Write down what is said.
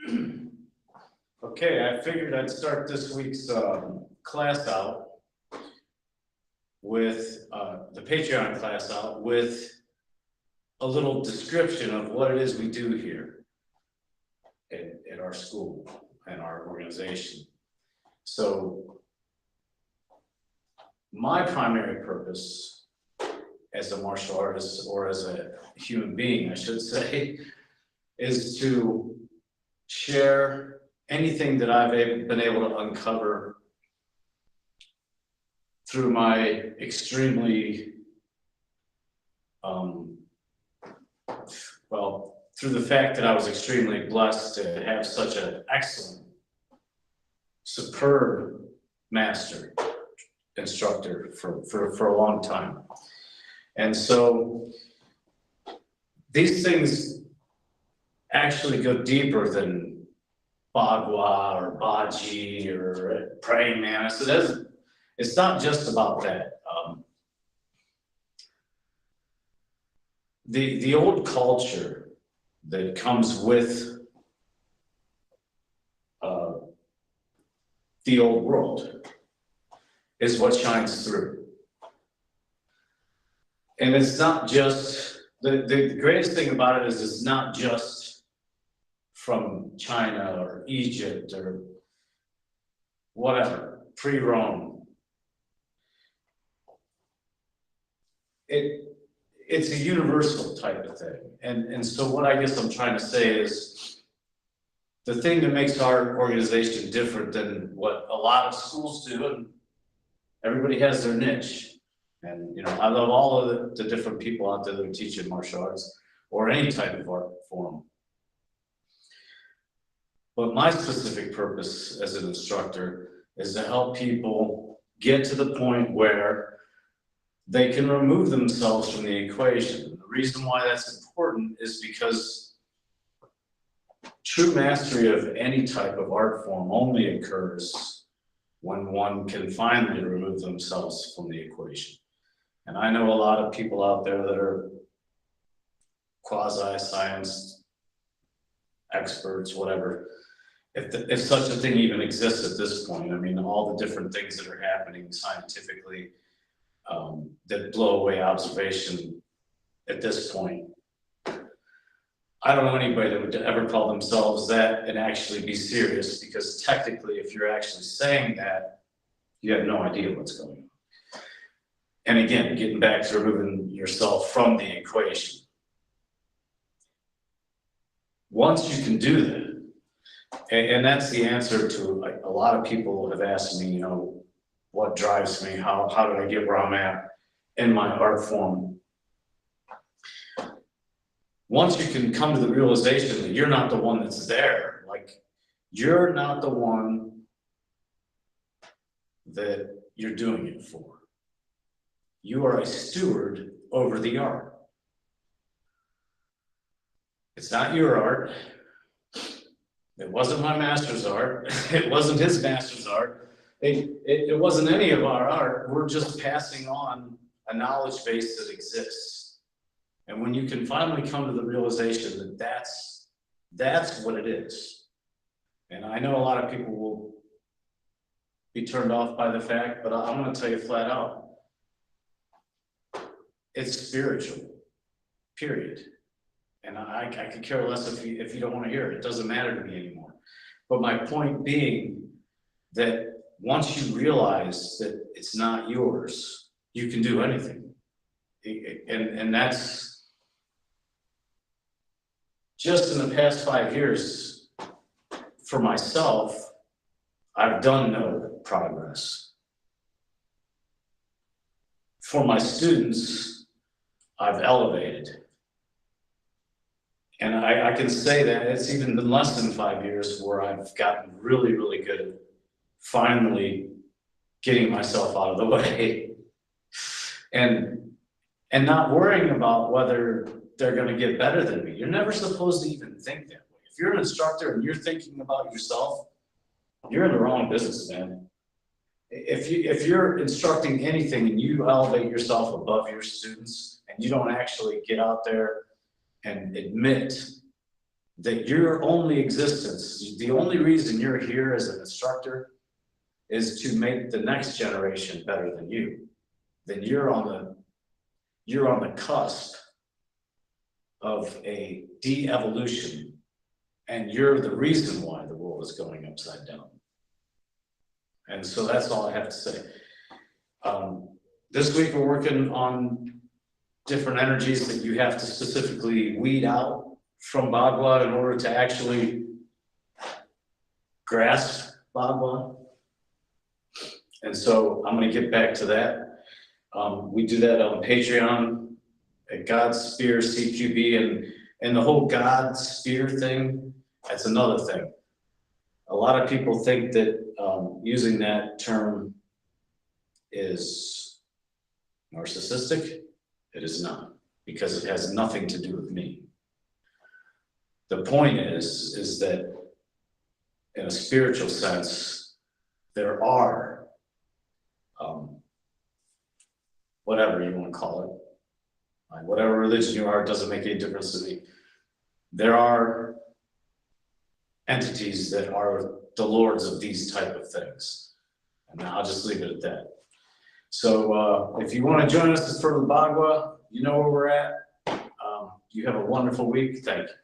Okay, I figured I'd start this week's class out with the Patreon class out with a little description of what it is we do here at our school and our organization. So my primary purpose as a martial artist, or as a human being, I should say, is to share anything that I've been able to uncover through my extremely, through the fact that I was extremely blessed to have such an excellent, superb master, instructor for a long time. And so these things actually go deeper than Bagua or Baji or praying mantis. It's not just about that. The old culture that comes with the old world is what shines through. And it's not just, the greatest thing about it is it's not just from China or Egypt or whatever, pre-Rome. It's a universal type of thing. And so what I guess I'm trying to say is the thing that makes our organization different than what a lot of schools do, and everybody has their niche. And you know, I love all of the different people out there that are teaching martial arts or any type of art form. But my specific purpose as an instructor is to help people get to the point where they can remove themselves from the equation. The reason why that's important is because true mastery of any type of art form only occurs when one can finally remove themselves from the equation. And I know a lot of people out there that are quasi-science experts, whatever, if such a thing even exists at this point. I mean, all the different things that are happening scientifically that blow away observation at this point. I don't know anybody that would ever call themselves that and actually be serious, because technically, if you're actually saying that, you have no idea what's going on. And again, getting back to removing yourself from the equation. Once you can do that, and that's the answer to, like, a lot of people have asked me, you know, what drives me? How did I get where I'm at in my art form? Once you can come to the realization that you're not the one that's there, like, you're not the one that you're doing it for. You are a steward over the art. It's not your art. It wasn't my master's art. It wasn't his master's art. It wasn't any of our art. We're just passing on a knowledge base that exists. And when you can finally come to the realization that that's what it is. And I know a lot of people will be turned off by the fact, but I'm going to tell you flat out, it's spiritual, period. And I could care less if you don't want to hear it. It doesn't matter to me anymore. But my point being that once you realize that it's not yours, you can do anything. And that's just in the past 5 years, for myself, I've done no progress. For my students, I've elevated. And I can say that it's even been less than 5 years where I've gotten really, really good at finally getting myself out of the way and not worrying about whether they're going to get better than me. You're never supposed to even think that way. If you're an instructor and you're thinking about yourself, you're in the wrong business, man. If you're instructing anything and you elevate yourself above your students and you don't actually get out there and admit that your only existence, the only reason you're here as an instructor is to make the next generation better than you, then you're on the cusp of a de-evolution, and you're the reason why the world is going upside down. And so that's all I have to say. This week we're working on different energies that you have to specifically weed out from Bhagwan in order to actually grasp Bhagwan. And so I'm going to get back to that. We do that on Patreon at God Spear CQB, and the whole God Spear thing, that's another thing. A lot of people think that using that term is narcissistic. It is not, because it has nothing to do with me. The point is that in a spiritual sense, there are, whatever you want to call it, like whatever religion you are, it doesn't make any difference to me. There are entities that are the lords of these type of things. And I'll just leave it at that. So if you want to join us for the Bhagwan, you know where we're at. You have a wonderful week. Thank you.